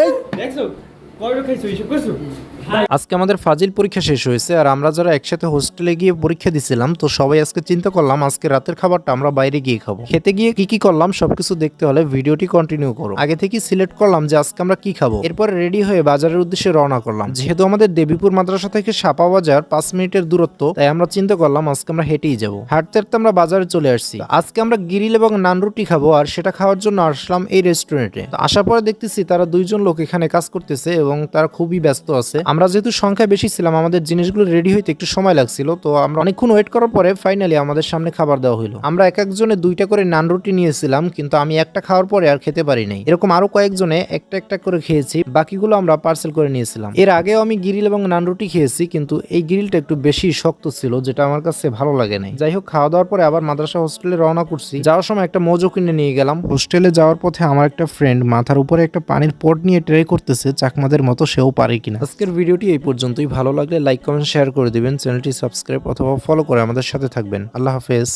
এই দেখছো কয়টা খাইছো এইসব করছো? আজকে আমাদের ফাজিল পরীক্ষা শেষ হয়েছে আর আমরা যারা একসাথে হোস্টেলে গিয়ে পরীক্ষা দিছিলাম তো সবাই আজকে চিন্তা করলাম আজকে রাতের খাবারটা আমরা বাইরে গিয়ে খাবো। খেতে গিয়ে কি কি করলাম সবকিছু দেখতে হলে ভিডিওটি কন্টিনিউ করো। আগে থেকে সিলেক্ট করলাম যে আজকে আমরা কি খাবো, এরপর রেডি হয়ে বাজারের উদ্দেশ্যে রওনা করলাম। যেহেতু আমাদের দেবীপুর মাদ্রাসা থেকে সাপা বাজার 5 মিনিটের দূরত্ব, তাই আমরা চিন্তা করলাম আজকে আমরা হেঁটেই যাবো। হাঁটতে হাঁটতে আমরা বাজারে চলে আসছি। আজকে আমরা গ্রিল এবং নান রুটি খাবো আর সেটা খাওয়ার জন্য আসলাম এই রেস্টুরেন্টে। আসার পরে দেখতেছি তারা দুইজন লোক এখানে কাজ করতেছে এবং তারা খুবই ব্যস্ত আছে। আমরা যেহেতু সংখ্যায় বেশি ছিলাম আমাদের জিনিসগুলো রেডি হইতে একটু সময় লাগছিল, তো আমরা অনেকক্ষণ ওয়েট করার পরে ফাইনালি আমাদের সামনে খাবার দেওয়া হলো। আমরা এক একজনে 2টা করে নান রুটি নিয়েছিলাম, কিন্তু আমি একটা খাওয়ার পরে আর খেতে পারি নাই। এরকম আরো কয়েকজনে একটা একটা করে খেয়েছি, বাকিগুলো আমরা পার্সেল করে নিয়েছিলাম। এর আগেও আমি গ্রিল এবং নান রুটি খেয়েছি, কিন্তু এই গ্রিলটা একটু বেশি শক্ত ছিল, যেটা আমার কাছে ভালো লাগে নাই। যাই হোক, খাওয়া দাওয়ার পরে আবার মাদ্রাসা হোস্টেলে রওনা করছি। যাওয়ার সময় একটা মোজো কিনে নিয়ে গেলাম। হোস্টেলে যাওয়ার পথে আমার একটা ফ্রেন্ড মাথার উপরে একটা পানির পট নিয়ে ট্রাই করতেছে চাকমাদের মতো সেও পারে কিনা। আজকের ভিডিওটি এই পর্যন্তই। ভালো লাগলে লাইক কমেন্ট শেয়ার করে দিবেন, চ্যানেলটি সাবস্ক্রাইব অথবা ফলো করে আমাদের সাথে থাকবেন। আল্লাহ হাফেজ।